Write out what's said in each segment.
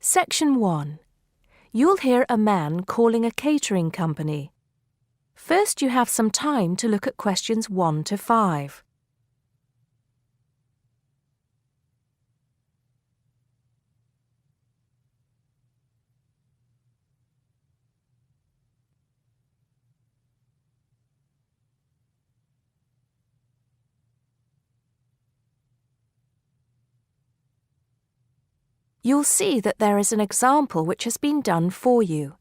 Section 1. You'll hear a man calling a catering company. First, you have some time to look at questions 1 to 5. You'll see that there is an example which has been done for you.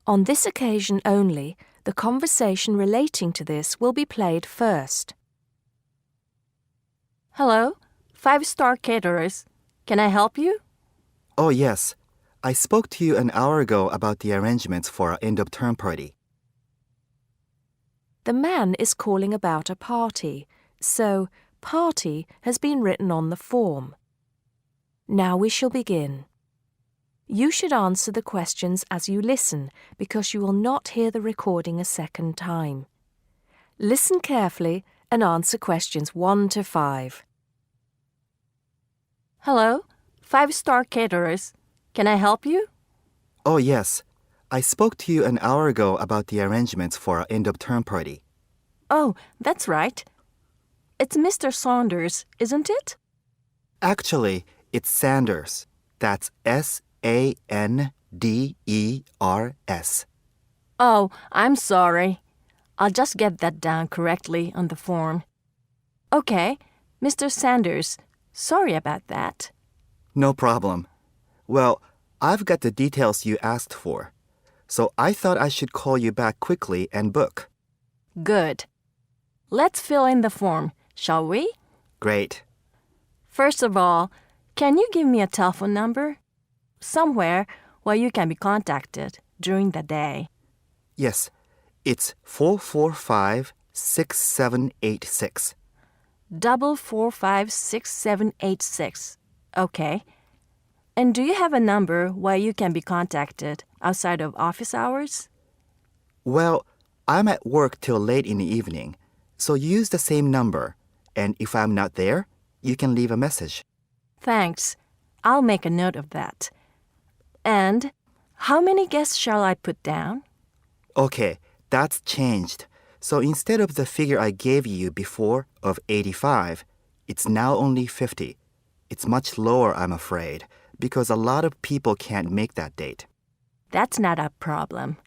On this occasion only, the conversation relating to this will be played first. Hello, 5-star caterers. Can I help you? Oh, yes. I spoke to you an hour ago about the arrangements for our end-of-term party. The man is calling about a party, so party has been written on the form. Now we shall begin. You should answer the questions as you listen because you will not hear the recording a second time. Listen carefully and answer questions 1 to 5. Hello, 5-star caterers. Can I help you? Oh, yes. I spoke to you an hour ago about the arrangements for our end-of-term party. Oh, that's right. It's Mr. Saunders, isn't it? Actually, it's Sanders. That's S-A-N-D-E-R-S. Oh, I'm sorry. I'll just get that down correctly on the form. Okay, Mr. Sanders, sorry about that. No problem. Well, I've got the details you asked for, so I thought I should call you back quickly and book. Good. Let's fill in the form, shall we? Great. First of all, can you give me a telephone number? Somewhere where you can be contacted during the day. Yes, it's 445-6786. 445-6786. Okay. And do you have a number where you can be contacted outside of office hours? Well, I'm at work till late in the evening, so use the same number, and if I'm not there, you can leave a message. Thanks. I'll make a note of that. And how many guests shall I put down? Okay, that's changed. So instead of the figure I gave you before of 85, it's now only 50. It's much lower, I'm afraid, because a lot of people can't make that date. That's not a problem.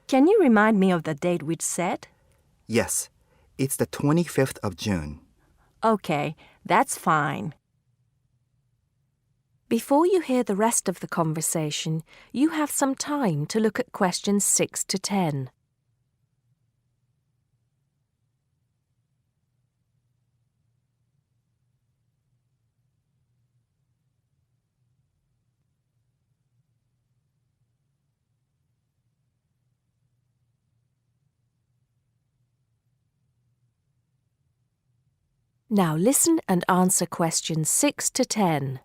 Can you remind me of the date we'd set? Yes, it's the 25th of June. Okay, that's fine. Before you hear the rest of the conversation, you have some time to look at questions 6 to 10. Now listen and answer questions 6 to 10.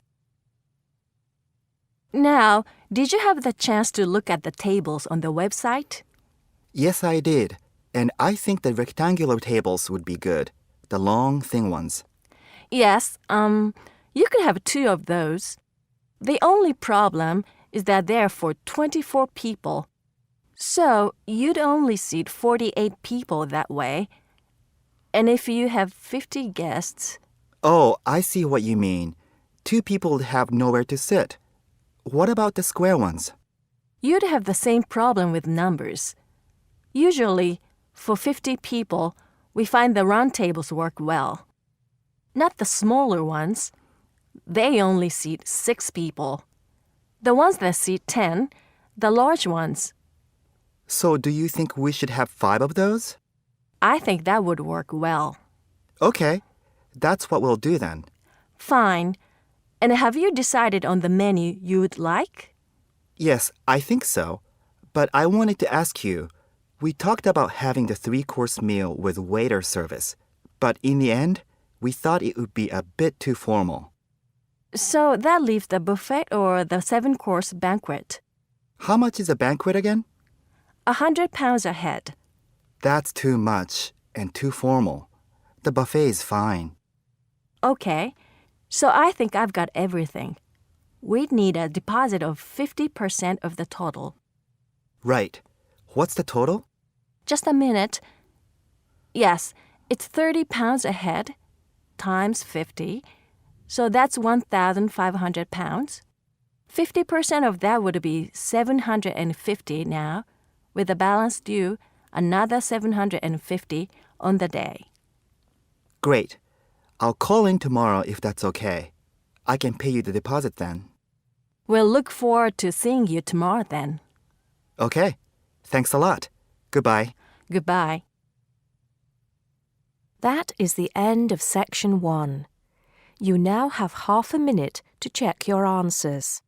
Now, did you have the chance to look at the tables on the website? Yes, I did. And I think the rectangular tables would be good. The long, thin ones. Yes, you could have 2 of those. The only problem is that they're for 24 people. So you'd only seat 48 people that way. And if you have 50 guests... Oh, I see what you mean. 2 people would have nowhere to sit. What about the square ones? You'd have the same problem with numbers. Usually, for 50 people, we find the round tables work well. Not the smaller ones. They only seat 6 people. The ones that seat 10, the large ones. So do you think we should have 5 of those? I think that would work well. Okay, that's what we'll do then. Fine. And have you decided on the menu you would like? Yes, I think so. But I wanted to ask you, we talked about having the 3-course meal with waiter service, but in the end, we thought it would be a bit too formal. So that leaves the buffet or the 7-course banquet. How much is a banquet again? £100 a head. That's too much and too formal. The buffet is fine. Okay. So I think I've got everything. we'd need a deposit of 50% of the total. Right. What's the total? Just a minute. Yes, it's £30 a head times 50. So that's £1,500. 50% of that would be $750 now, with the balance due another $750 on the day. Great. I'll call in tomorrow if that's okay. I can pay you the deposit then. We'll look forward to seeing you tomorrow then. Okay. Thanks a lot. Goodbye. Goodbye. That is the end of Section 1. You now have half a minute to check your answers.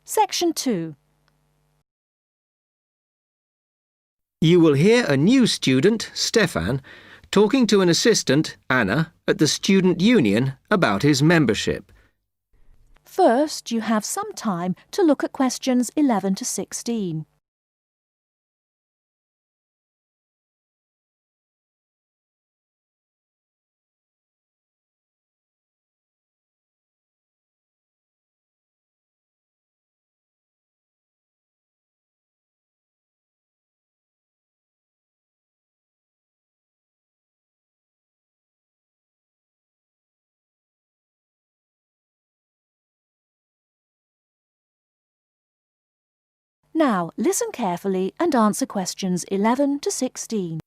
Section 2. You will hear a new student, Stefan, talking to an assistant, Anna, at the student union about his membership. First, you have some time to look at questions 11 to 16. Now, listen carefully and answer questions 11 to 16.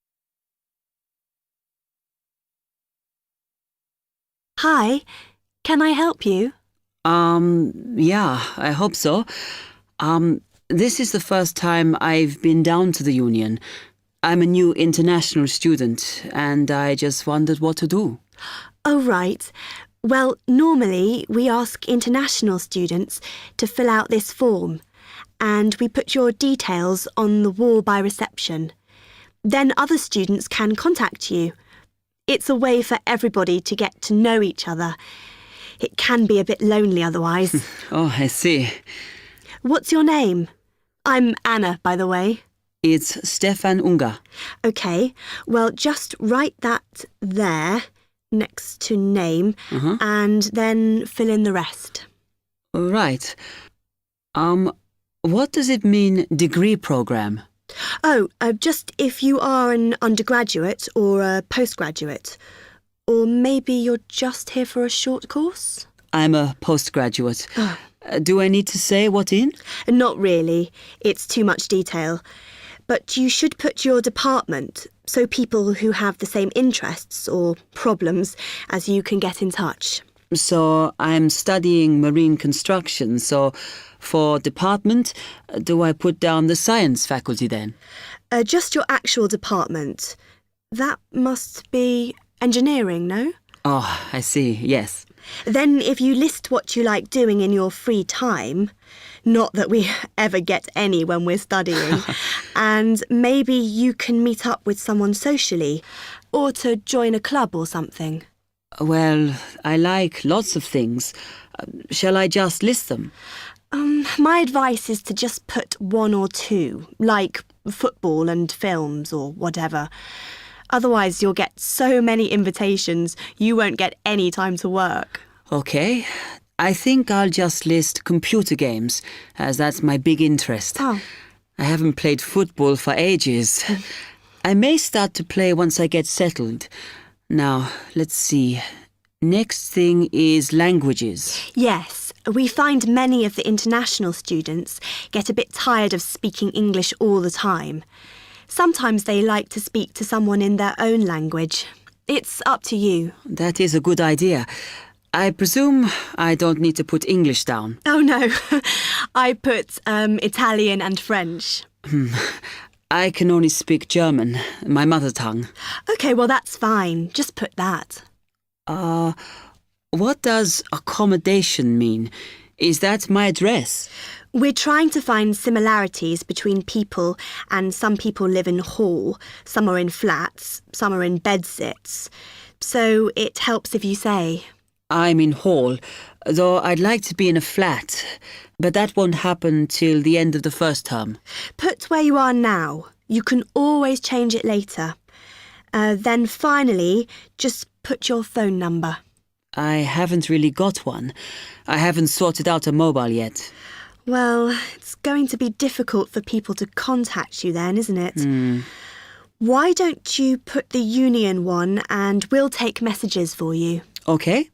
Hi, can I help you? Yeah, I hope so. This is the first time I've been down to the union. I'm a new international student, and I just wondered what to do. Oh, right. Well, normally we ask international students to fill out this form, and we put your details on the wall by reception. Then other students can contact you. It's a way for everybody to get to know each other. It can be a bit lonely otherwise. Oh, I see. What's your name? I'm Anna, by the way. It's Stefan Unger. OK, well, just write that there, next to name, and then fill in the rest. Right. What does it mean, degree program? Oh, just if you are an undergraduate or a postgraduate. Or maybe you're just here for a short course? I'm a postgraduate. Do I need to say what in? Not really. It's too much detail. But you should put your department, so people who have the same interests or problems as you can get in touch. So I'm studying marine construction, so for department, do I put down the science faculty then? Just your actual department. That must be engineering, no? Oh, I see, yes. Then if you list what you like doing in your free time, not that we ever get any when we're studying, and maybe you can meet up with someone socially, or to join a club or something. Well, I like lots of things. Shall I just list them? My advice is to just put one or two, like football and films or whatever. Otherwise, you'll get so many invitations, you won't get any time to work. Okay. I think I'll just list computer games, as that's my big interest. Oh. I haven't played football for ages. I may start to play once I get settled. Now, let's see. Next thing is languages. Yes, we find many of the international students get a bit tired of speaking English all the time. Sometimes they like to speak to someone in their own language. It's up to you. That is a good idea. I presume I don't need to put English down. Oh, no. I put Italian and French. I can only speak German, my mother tongue. OK, well, that's fine. Just put that. What does accommodation mean? Is that my address? We're trying to find similarities between people, and some people live in hall, some are in flats, some are in bedsits. So it helps if you say. I'm in hall, though I'd like to be in a flat, but that won't happen till the end of the first term. Put where you are now. You can always change it later. Then finally, just put your phone number. I haven't really got one. I haven't sorted out a mobile yet. Well, it's going to be difficult for people to contact you then, isn't it? Why don't you put the Union one and we'll take messages for you? Okay.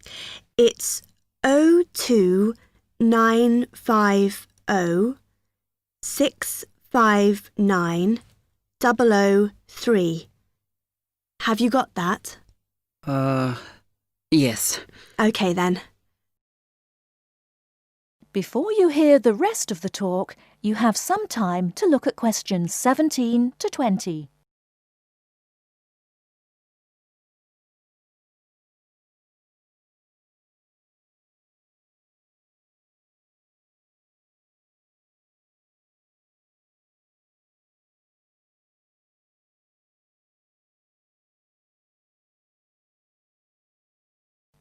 It's 02950 659 003. Have you got that? Yes. OK then. Before you hear the rest of the talk, you have some time to look at questions 17 to 20.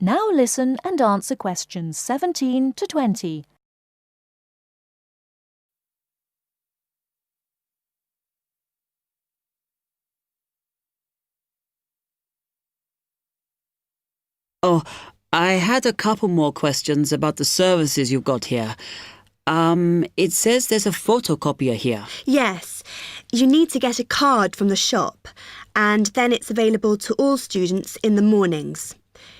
Now listen and answer questions 17 to 20. Oh, I had a couple more questions about the services you've got here. It says there's a photocopier here. Yes, you need to get a card from the shop, and then it's available to all students in the mornings.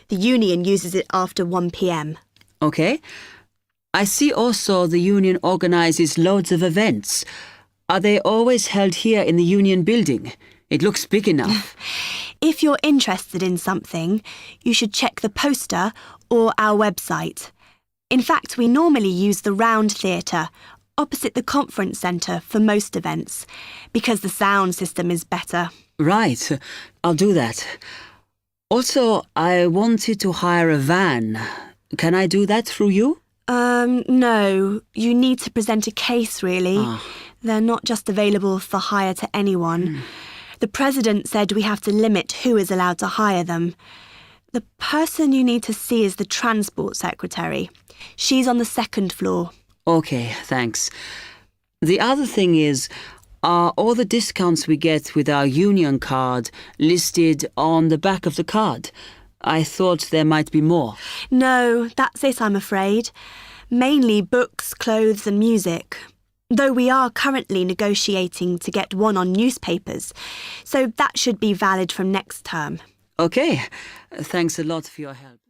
The Union uses it after 1 p.m. Okay. I see also the Union organises loads of events. Are they always held here in the Union building? It looks big enough. If you're interested in something, you should check the poster or our website. In fact, we normally use the Round Theatre, opposite the conference centre for most events, because the sound system is better. Right. I'll do that. Also, I wanted to hire a van. Can I do that through you? No. You need to present a case, really. They're not just available for hire to anyone. The president said we have to limit who is allowed to hire them. The person you need to see is the transport secretary. She's on the 2nd floor. Okay, thanks. The other thing is, are all the discounts we get with our Union card listed on the back of the card? I thought there might be more. No, that's it, I'm afraid. Mainly books, clothes and music. Though we are currently negotiating to get one on newspapers, so that should be valid from next term. Okay, thanks a lot for your help.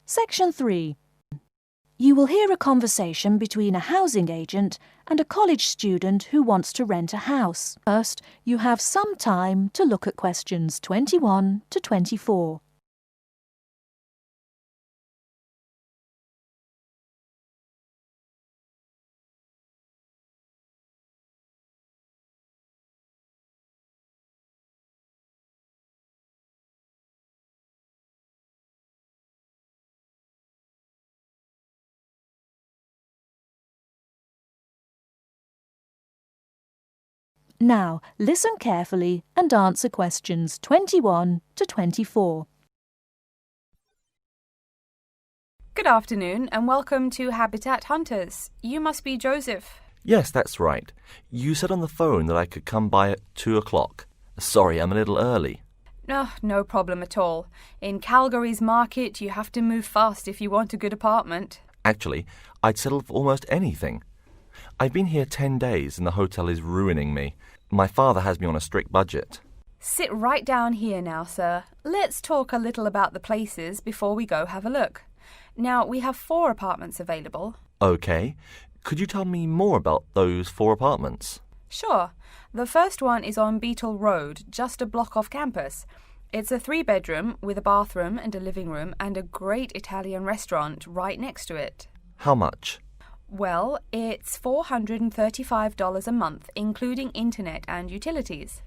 Section 3. You will hear a conversation between a housing agent and a college student who wants to rent a house. First, you have some time to look at questions 21 to 24. Now, listen carefully and answer questions 21 to 24. Good afternoon and welcome to Habitat Hunters. You must be Joseph. Yes, that's right. You said on the phone that I could come by at 2 o'clock. Sorry, I'm a little early. No problem at all. In Calgary's market, you have to move fast if you want a good apartment. Actually, I'd settle for almost anything. I've been here 10 days and the hotel is ruining me. My father has me on a strict budget. Sit right down here now, sir. Let's talk a little about the places before we go have a look. Now, we have 4 apartments available. Okay. Could you tell me more about those 4 apartments? Sure. The first one is on Beetle Road, just a block off campus. It's a 3-bedroom with a bathroom and a living room and a great Italian restaurant right next to it. How much? Well, it's $435 a month, including internet and utilities.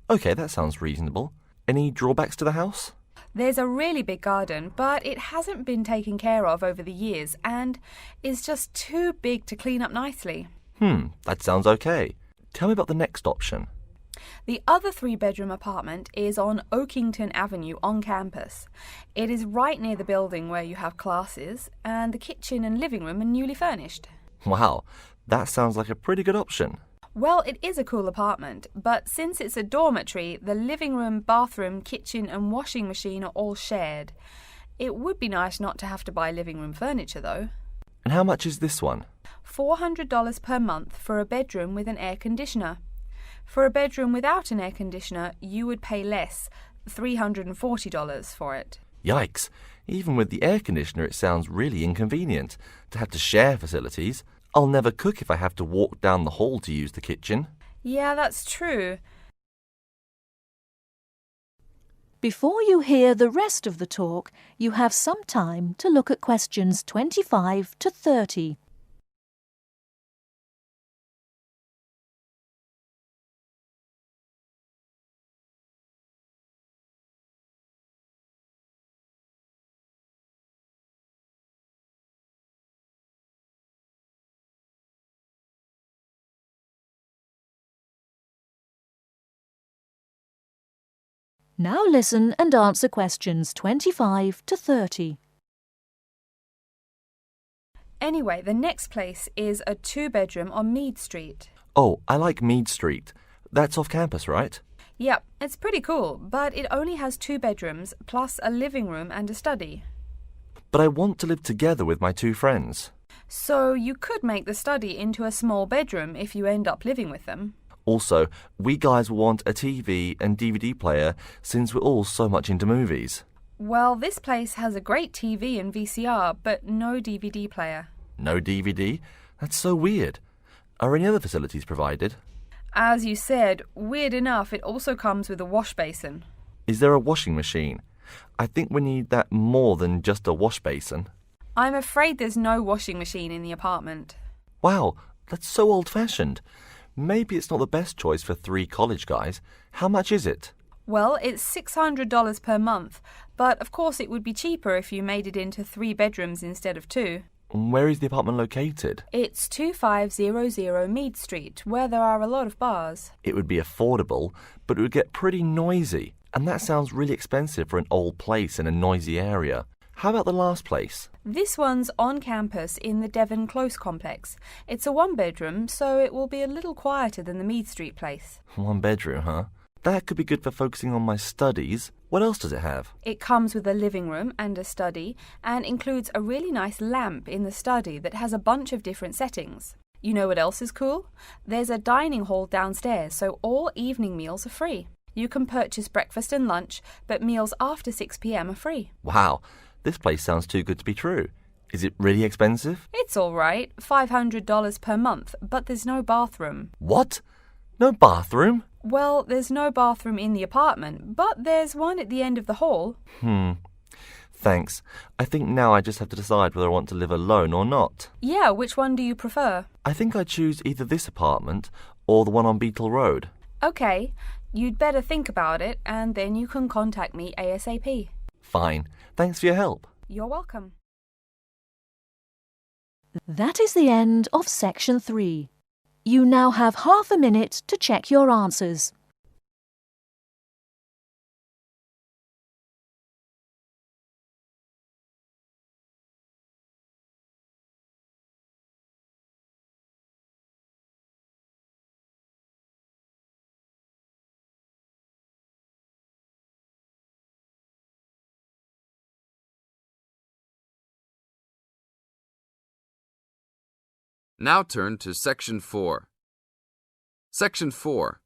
Okay, that sounds reasonable. Any drawbacks to the house? There's a really big garden, but it hasn't been taken care of over the years and is just too big to clean up nicely. That sounds okay. Tell me about the next option. The other 3-bedroom apartment is on Oakington Avenue on campus. It is right near the building where you have classes, and the kitchen and living room are newly furnished. Wow, that sounds like a pretty good option. Well, it is a cool apartment, but since it's a dormitory, the living room, bathroom, kitchen and washing machine are all shared. It would be nice not to have to buy living room furniture, though. And how much is this one? $400 per month for a bedroom with an air conditioner. For a bedroom without an air conditioner, you would pay less, $340 for it. Yikes, even with the air conditioner it sounds really inconvenient to have to share facilities. I'll never cook if I have to walk down the hall to use the kitchen. Yeah, that's true. Before you hear the rest of the talk, you have some time to look at questions 25 to 30. Now listen and answer questions 25 to 30. Anyway, the next place is a 2-bedroom on Mead Street. Oh, I like Mead Street. That's off campus, right? Yep, it's pretty cool, but it only has 2 bedrooms, plus a living room and a study. But I want to live together with my 2 friends. So you could make the study into a small bedroom if you end up living with them. Also, we guys will want a TV and DVD player since we're all so much into movies. Well, this place has a great TV and VCR, but no DVD player. No DVD? That's so weird. Are any other facilities provided? As you said, weird enough, it also comes with a wash basin. Is there a washing machine? I think we need that more than just a wash basin. I'm afraid there's no washing machine in the apartment. Wow, that's so old-fashioned. Maybe it's not the best choice for 3 college guys. How much is it? Well, it's $600 per month, but of course it would be cheaper if you made it into 3 bedrooms instead of 2. Where is the apartment located? It's 2500 Mead Street, where there are a lot of bars. It would be affordable, but it would get pretty noisy. And that sounds really expensive for an old place in a noisy area. How about the last place? This one's on campus in the Devon Close complex. It's a 1-bedroom, so it will be a little quieter than the Mead Street place. 1 bedroom, huh? That could be good for focusing on my studies. What else does it have? It comes with a living room and a study, and includes a really nice lamp in the study that has a bunch of different settings. You know what else is cool? There's a dining hall downstairs, so all evening meals are free. You can purchase breakfast and lunch, but meals after 6 p.m. are free. Wow, this place sounds too good to be true. Is it really expensive? It's all right, $500 per month, but there's no bathroom. What? No bathroom? Well, there's no bathroom in the apartment, but there's one at the end of the hall. Thanks. I think now I just have to decide whether I want to live alone or not. Yeah, which one do you prefer? I think I'd choose either this apartment or the one on Beetle Road. Okay, you'd better think about it, and then you can contact me ASAP. Fine. Thanks for your help. You're welcome. That is the end of section 3. You now have half a minute to check your answers. Now turn to Section 4. Section 4.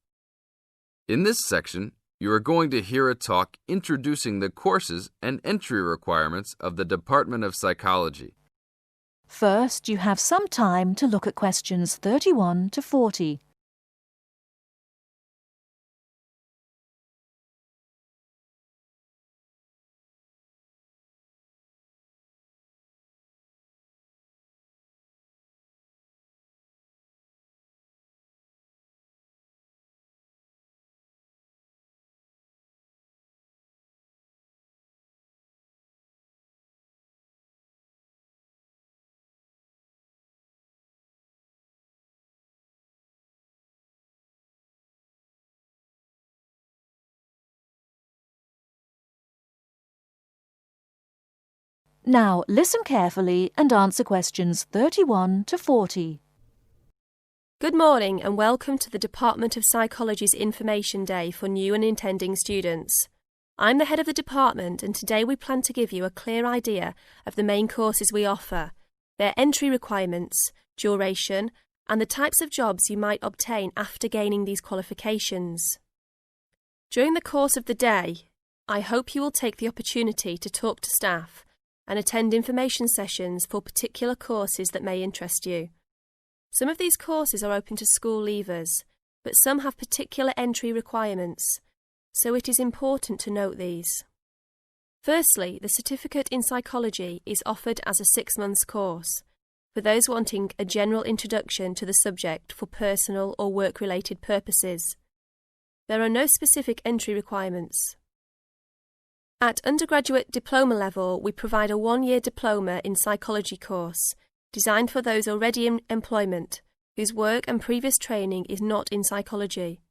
In this section, you are going to hear a talk introducing the courses and entry requirements of the Department of Psychology. First, you have some time to look at questions 31 to 40. Now listen carefully and answer questions 31 to 40. Good morning and welcome to the Department of Psychology's Information Day for new and intending students. I'm the head of the department and today we plan to give you a clear idea of the main courses we offer, their entry requirements, duration, and the types of jobs you might obtain after gaining these qualifications. During the course of the day, I hope you will take the opportunity to talk to staff and attend information sessions for particular courses that may interest you. Some of these courses are open to school leavers, but some have particular entry requirements, so it is important to note these. Firstly, the Certificate in Psychology is offered as a 6-month course for those wanting a general introduction to the subject for personal or work-related purposes. There are no specific entry requirements. At undergraduate diploma level, we provide a 1-year diploma in psychology course, designed for those already in employment, whose work and previous training is not in psychology.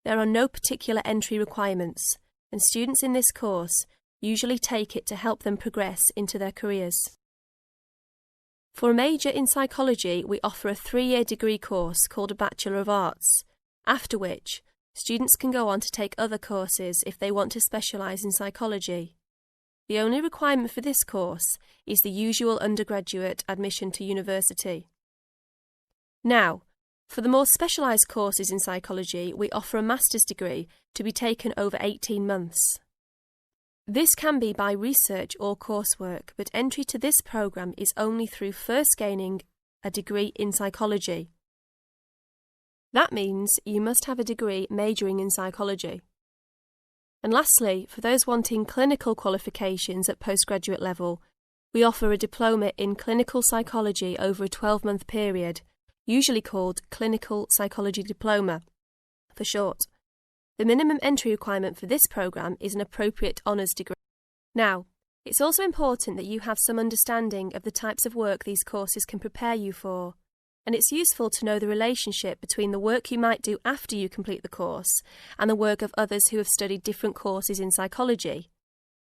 There are no particular entry requirements, and students in this course usually take it to help them progress into their careers. For a major in psychology, we offer a 3-year degree course called a Bachelor of Arts, after which students can go on to take other courses if they want to specialise in psychology. The only requirement for this course is the usual undergraduate admission to university. Now, for the more specialised courses in psychology, we offer a master's degree to be taken over 18 months. This can be by research or coursework, but entry to this programme is only through first gaining a degree in psychology. That means you must have a degree majoring in psychology. And lastly, for those wanting clinical qualifications at postgraduate level, we offer a diploma in clinical psychology over a 12-month period, usually called Clinical Psychology Diploma, for short. The minimum entry requirement for this programme is an appropriate honours degree. Now, it's also important that you have some understanding of the types of work these courses can prepare you for, and it's useful to know the relationship between the work you might do after you complete the course and the work of others who have studied different courses in psychology.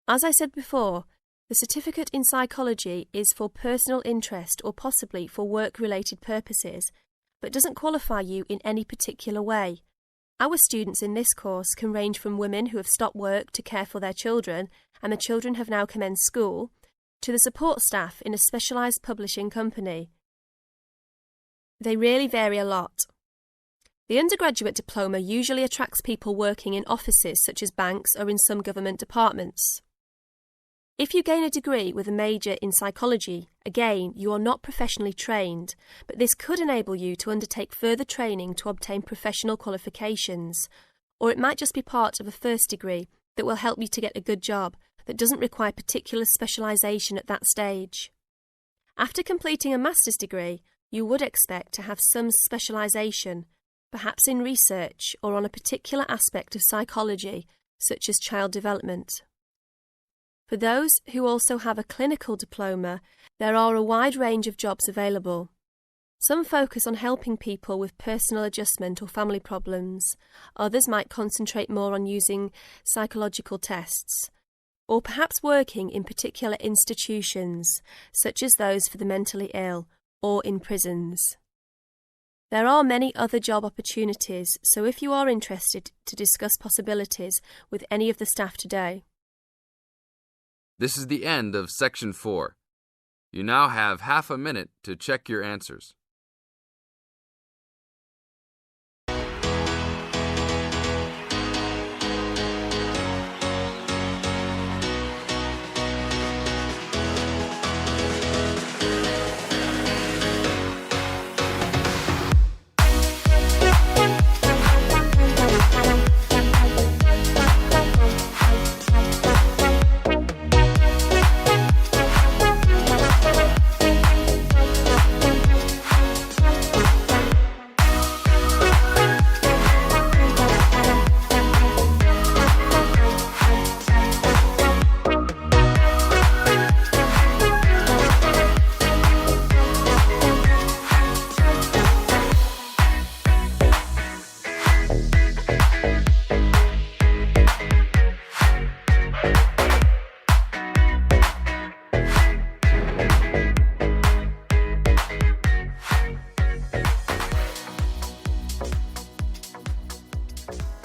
As I said before, the Certificate in Psychology is for personal interest or possibly for work-related purposes, but doesn't qualify you in any particular way. Our students in this course can range from women who have stopped work to care for their children and the children have now commenced school, to the support staff in a specialised publishing company. They really vary a lot. The undergraduate diploma usually attracts people working in offices such as banks or in some government departments. If you gain a degree with a major in psychology, again, you are not professionally trained, but this could enable you to undertake further training to obtain professional qualifications, or it might just be part of a first degree that will help you to get a good job that doesn't require particular specialisation at that stage. After completing a master's degree, you would expect to have some specialisation, perhaps in research or on a particular aspect of psychology, such as child development. For those who also have a clinical diploma, there are a wide range of jobs available. Some focus on helping people with personal adjustment or family problems, others might concentrate more on using psychological tests, or perhaps working in particular institutions, such as those for the mentally ill, or in prisons. There are many other job opportunities, so if you are interested to discuss possibilities with any of the staff today. This is the end of Section 4. You now have half a minute to check your answers.